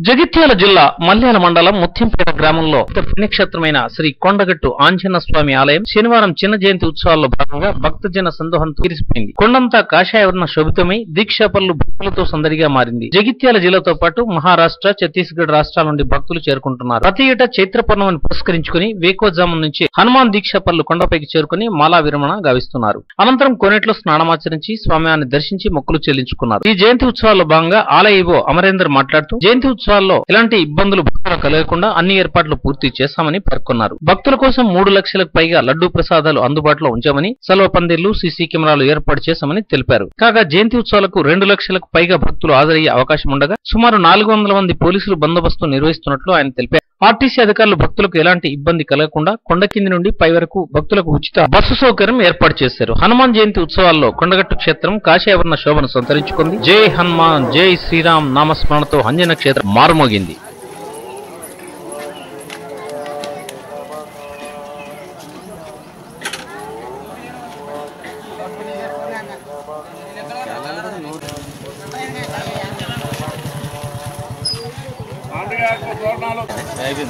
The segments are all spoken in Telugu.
జగిత్యాల జిల్లా మల్యాల మండలం ముత్యంపేట గ్రామంలో పుణ్యక్షేత్రమైన శ్రీ కొండగట్టు ఆంజనేయ స్వామి ఆలయం శనివారం చిన్న జయంతి ఉత్సవాల్లో భాగంగా భక్తజన సందోహంతో తీరిసిపోయింది. కొండంతా కాషాయవర్ణ శోభితమై దీక్షాపరులు భక్తులతో సందడిగా మారింది. జగిత్యాల జిల్లాతో పాటు మహారాష్ట్ర, ఛత్తీస్గఢ్ రాష్ట్రాల నుండి భక్తులు చేరుకుంటున్నారు. ప్రతి ఏటా చైత్ర పౌర్ణమిని పురస్కరించుకుని వేకోజామున నుంచి హనుమాన్ దీక్షాపరులు కొండపైకి చేరుకుని మాలా విరమణ గావిస్తున్నారు. అనంతరం కోనేట్లో స్నానమాచరించి స్వామివారిని దర్శించి మొక్కులు చెల్లించుకున్నారు. ఈ జయంతి ఉత్సవాల్లో భాగంగా ఆలయ ఈవో అమరేందర్ మాట్లాడుతూ జయంతి ఉత్సవాల్లో ఎలాంటి ఇబ్బందులు భక్తులకు కలగకుండా అన్ని ఏర్పాట్లు పూర్తి చేస్తామని పేర్కొన్నారు. భక్తుల కోసం 3 లక్షలకు పైగా లడ్డూ ప్రసాదాలు అందుబాటులో ఉంచామని, సెలవు పందిర్లు, సీసీ కెమెరాలు ఏర్పాటు చేశామని తెలిపారు. కాగా జయంతి ఉత్సవాలకు 2 లక్షలకు పైగా భక్తులు హాజరయ్యే అవకాశం ఉండగా సుమారు 400 మంది పోలీసులు బందోబస్తు నిర్వహిస్తున్నట్లు ఆయన తెలిపారు. ఆర్టీసీ అధికారులు భక్తులకు ఎలాంటి ఇబ్బంది కలగకుండా కొండ కింది నుండి పై వరకు భక్తులకు ఉచిత బస్సు సౌకర్యం ఏర్పాటు చేశారు. హనుమాన్ జయంతి ఉత్సవాల్లో కొండగట్టు క్షేత్రం కాషాయవర్ణ శోభను సంతరించుకుంది. జై హనుమాన్, జై శ్రీరామ్ నామస్మరణతో ఆంజనేయ క్షేత్రం మారుమోగింది.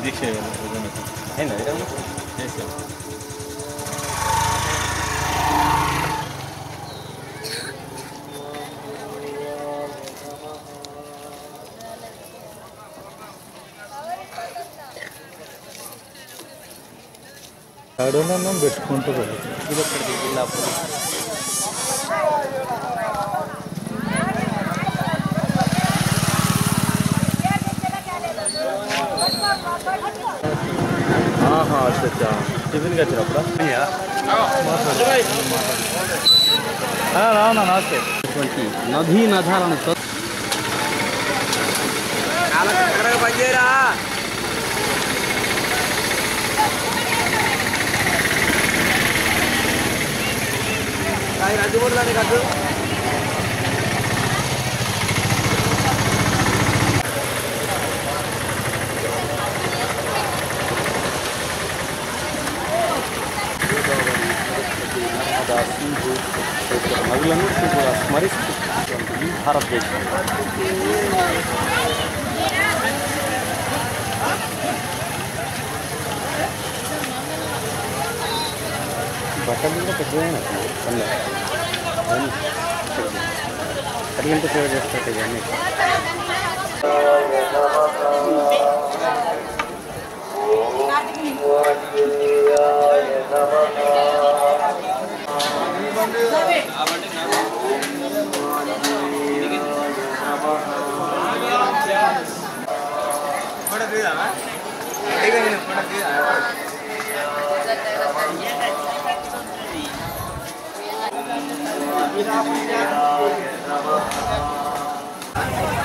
దీక్ష అడవులన్నం పెట్టుకుంటూ ఇది ఒక్కటి జిల్లా अच्छा टिफिन का चिरा रावना नमस्ते नदी नधारण నదులను స్మరిస్తుంది భారతదేశం. బట్టలు కూడా పెద్దదైనా కళ్ళంటే సేవ చేస్తాయి కానీ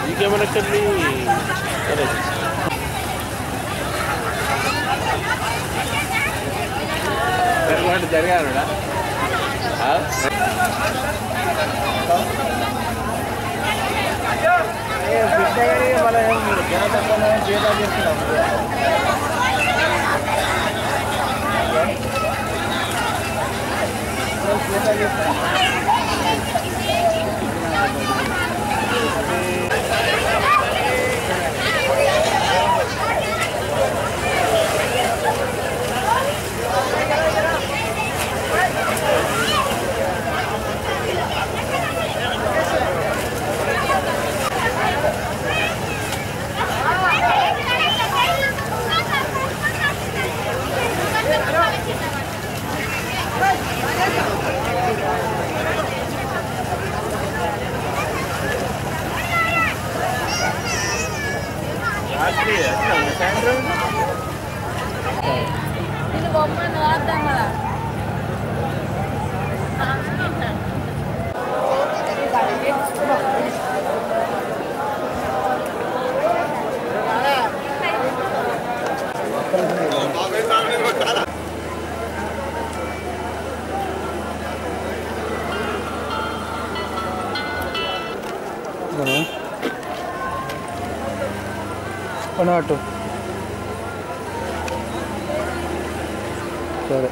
ఇంకేమైనా చట్నీ జరిగారు ఆటో సరే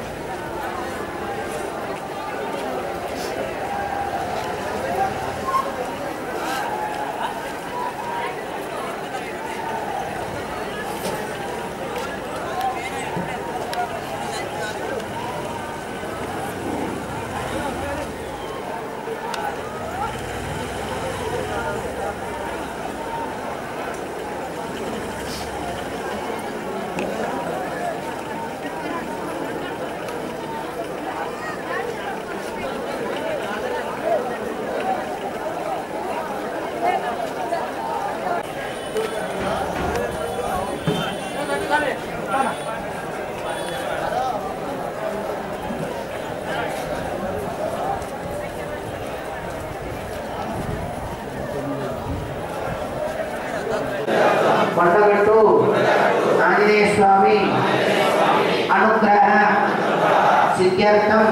కొండగట్టు ఆంజనేయ స్వామి అనుగ్రహ సిద్ధ్యర్థం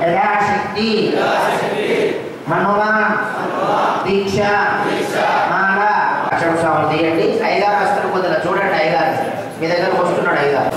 యథాశక్తి హనుమాన్ దీక్ష మాల అక్షర స్వామి తీయండి. అయ్యగారు వస్తారు, కొద్దిగా చూడండి. అయ్యగారు మీ దగ్గరకు వస్తున్నాడు. అయ్యగారు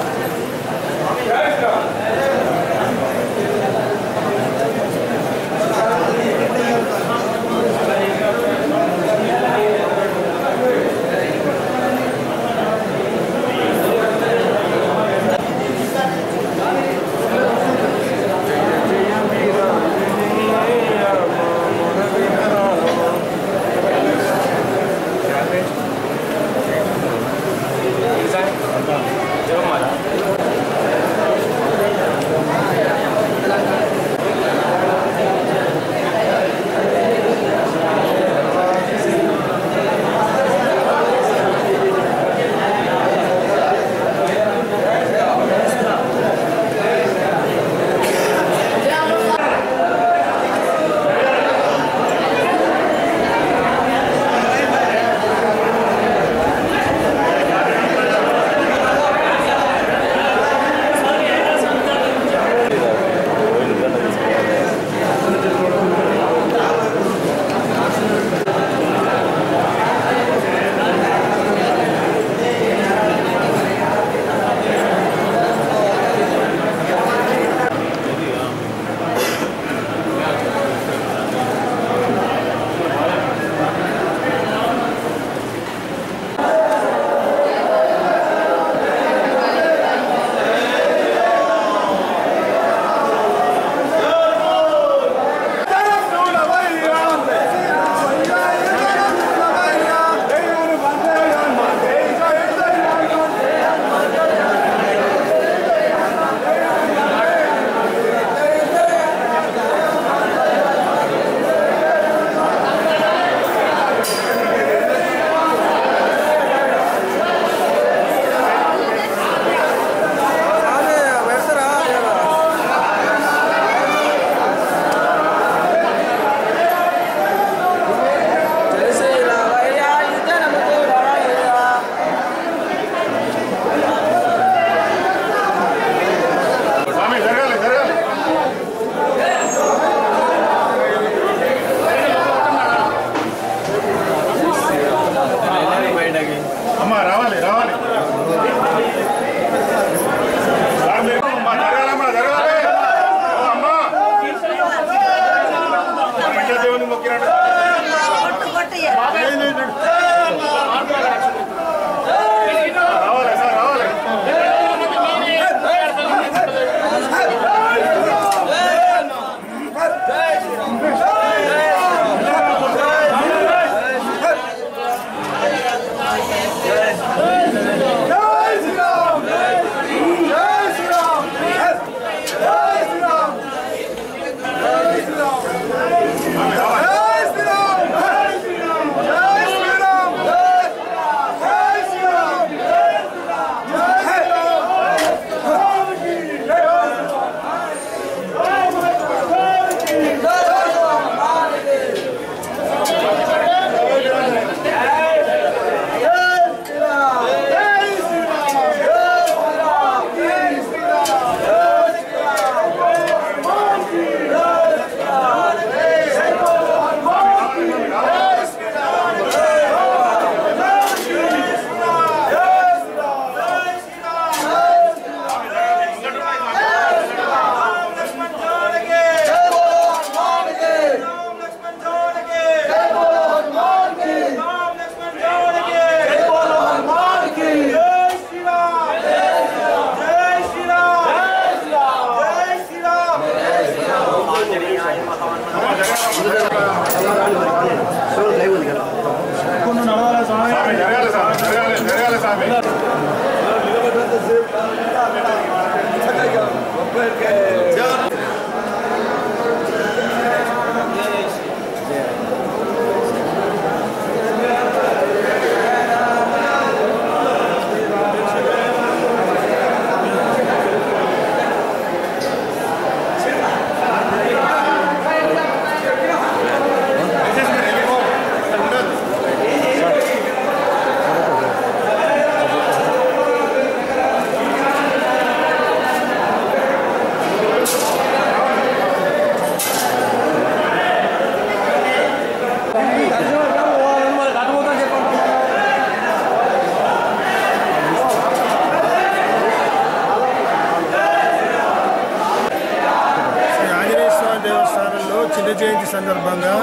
సందర్భంగా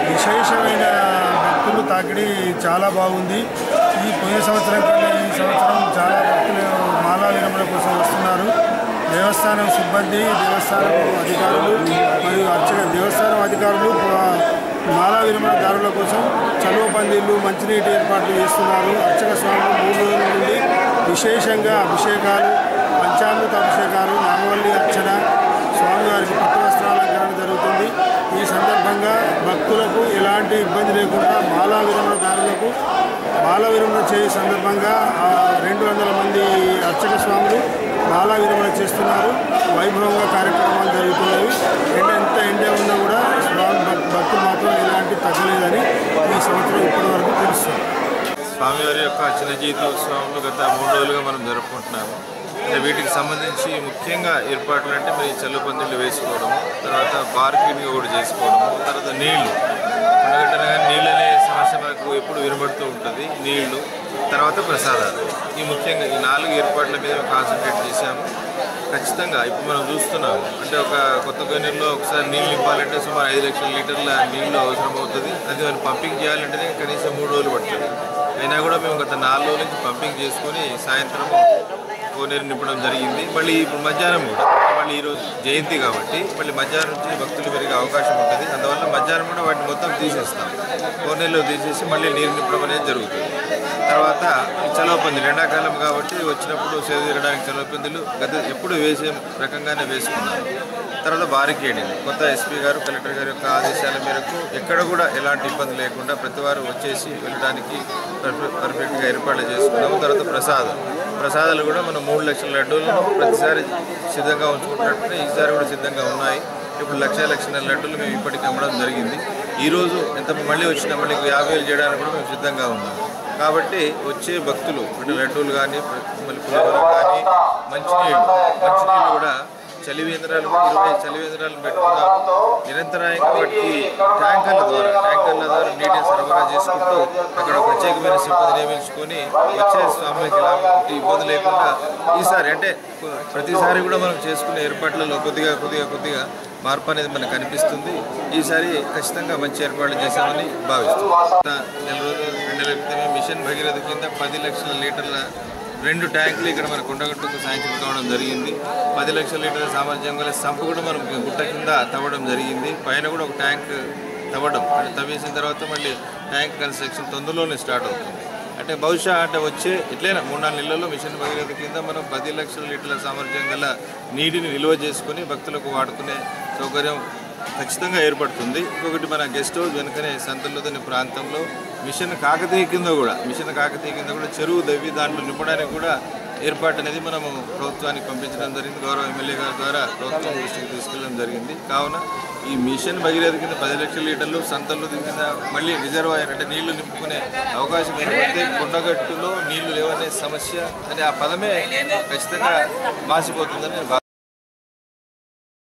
విశేషమైన భక్తులు తాకిడి చాలా బాగుంది. ఈ పోయిన సంవత్సరం కన్నా ఈ సంవత్సరం చాలా భక్తులు మాలా విరమణ కోసం వస్తున్నారు. దేవస్థానం సిబ్బంది, దేవస్థానం అధికారులు మరియు దేవస్థానం అధికారులు మాలా విరమణదారుల కోసం చలువ పందిళ్ళు, మంచినీటి ఏర్పాట్లు చేస్తున్నారు. అర్చక స్వాములు 3 రోజుల నుండి విశేషంగా అభిషేకాలు, పంచామృత అభిషేకాలు, నామవల్లి అర్చన, స్వామివారికి పట్టు వస్త్రాలంకరణ జరుగుతుంది. ఈ సందర్భంగా భక్తులకు ఎలాంటి ఇబ్బంది లేకుండా మాలా విరమణదారులకు మాలా విరమణ చేసే సందర్భంగా 200 మంది అర్చక స్వాములు మాలా విరమణ చేస్తున్నారు. వైభవంగా కార్యక్రమాలు జరుగుతున్నాయి. ఎంత ఎండ ఉన్నా కూడా స్వామి భక్తులు మాత్రం ఎలాంటి తగ్గలేదని ఈ సంవత్సరం ఇప్పటి వరకు తెలుస్తుంది. స్వామివారి యొక్క చిన్న జీవితోత్సవాలు గత 3 రోజులుగా మనం జరుపుకుంటున్నాము. అంటే వీటికి సంబంధించి ముఖ్యంగా ఏర్పాట్లు అంటే మరి చల్లు పందిళ్ళు వేసుకోవడం, తర్వాత బార్కింగ్ కూడా చేసుకోవడము, తర్వాత నీళ్లు ఉండగట్టనగా నీళ్ళు అనే సమస్య మనకు ఎప్పుడు వినబడుతూ ఉంటుంది. నీళ్లు, తర్వాత ప్రసాదాలు, ఈ ముఖ్యంగా ఈ 4 ఏర్పాట్ల మీద కాన్సన్ట్రేట్ చేశాము. ఖచ్చితంగా ఇప్పుడు మనం చూస్తున్నాము అంటే ఒక కొత్త గన్నీరులో ఒకసారి నీళ్ళు నింపాలంటే సుమారు 5 లక్షల లీటర్ల నీళ్లు అవసరం అవుతుంది. అది మనం పంపింగ్ చేయాలంటేనే కనీసం 3 రోజులు పడుతుంది. అయినా కూడా మేము గత 4 రోజుల నుంచి పంపింగ్ చేసుకొని సాయంత్రం కోనేరు నింపడం జరిగింది. మళ్ళీ ఇప్పుడు మధ్యాహ్నం కూడా మళ్ళీ ఈరోజు జయంతి కాబట్టి మళ్ళీ మధ్యాహ్నం నుంచి భక్తులు పెరిగే అవకాశం ఉంటుంది. అందువల్ల మధ్యాహ్నం కూడా వాటిని మొత్తం తీసేస్తాం, కోనేరులో తీసేసి మళ్ళీ నీరు నింపడం అనేది జరుగుతుంది. తర్వాత చలవ పందిలు ఎండాకాలం కాబట్టి వచ్చినప్పుడు సేద తీరడానికి చలవ పందిలు గత ఎప్పుడు వేసే రకంగానే వేసుకున్నాం. తర్వాత బారికేడింగ్ కొత్త ఎస్పీ గారు, కలెక్టర్ గారి యొక్క ఆదేశాల మేరకు ఎక్కడ కూడా ఎలాంటి ఇబ్బంది లేకుండా ప్రతి వారు వచ్చేసి వెళ్ళడానికి పర్ఫెక్ట్గా ఏర్పాట్లు చేసుకున్నాము. తర్వాత ప్రసాదాలు కూడా మనం 3 లక్షల లడ్డూలను ప్రతిసారి సిద్ధంగా ఉంచుకుంటున్నట్టు ఈసారి కూడా సిద్ధంగా ఉన్నాయి. ఇప్పుడు 1,00,000 లడ్డూలు మేము ఇప్పటికి అమ్మడం జరిగింది. ఈరోజు ఎంత మళ్ళీ వచ్చినా మళ్ళీ 50,000 చేయడానికి కూడా మేము సిద్ధంగా ఉన్నాం. కాబట్టి వచ్చే భక్తులు అంటే లడ్డూలు కానీ, మళ్ళీ పులిహోర కానీ, మంచినీళ్ళు కూడా చలివేంద్రాలు 20 చలివేంద్రాలను పెట్టుకున్నాము. నిరంతరాయంగా వాటికి ట్యాంకర్ల ద్వారా నీటిని సరఫరా చేసుకుంటూ అక్కడ ప్రత్యేకమైన సిబ్బంది నియమించుకొని వచ్చే స్వాములకి ఎలాంటి ఇబ్బంది లేకుండా ఈసారి అంటే ప్రతిసారి కూడా మనం చేసుకునే ఏర్పాట్లలో కొద్దిగా మార్పు అనేది మనకు కనిపిస్తుంది. ఈసారి ఖచ్చితంగా మంచి ఏర్పాట్లు చేశామని భావిస్తున్నాం. 2 నెలల క్రితమే మిషన్ భగీరథ కింద 10 లక్షల లీటర్ల 2 ట్యాంకులు ఇక్కడ మన కొండగట్టుకు శాంక్షన్ కావడం జరిగింది. 10 లక్షల లీటర్ల సామర్థ్యం గల సంపు కూడా మనం గుట్ట కింద తవ్వడం జరిగింది. పైన కూడా ఒక ట్యాంక్ తవ్వడం అంటే తవ్వేసిన తర్వాత మళ్ళీ ట్యాంక్ కన్స్ట్రక్షన్ తొందరలోనే స్టార్ట్ అవుతుంది. అంటే బహుశా అంటే వచ్చే ఎట్లయినా 3-4 నెలల్లో మిషన్ భగీరథ కింద మనం 10 లక్షల లీటర్ల సామర్థ్యం గల నీటిని నిల్వ చేసుకుని భక్తులకు వాడుకునే సౌకర్యం ఖచ్చితంగా ఏర్పడుతుంది. ఇంకొకటి మన గెస్ట్ హౌస్ వెనుకనే సంతలోని ప్రాంతంలో మిషన్ కాకతీయ కింద కూడా చెరువు దవ్వి దాంట్లో నింపడానికి కూడా ఏర్పాటు అనేది మనము ప్రభుత్వానికి పంపించడం జరిగింది. గౌరవ ఎమ్మెల్యే గారి ద్వారా ప్రభుత్వం దృష్టికి తీసుకెళ్ళడం జరిగింది. కావున ఈ మిషన్ భగీరథ కింద 10 లక్షల లీటర్లు, సంతల్లో కింద మళ్ళీ రిజర్వాయర్ అంటే నీళ్లు నింపుకునే అవకాశం ఏర్పడితే కొండగట్టులో నీళ్లు లేవనే సమస్య అనే ఆ పదమే ఖచ్చితంగా మాసిపోతుందని నేను భావిస్తున్నాను.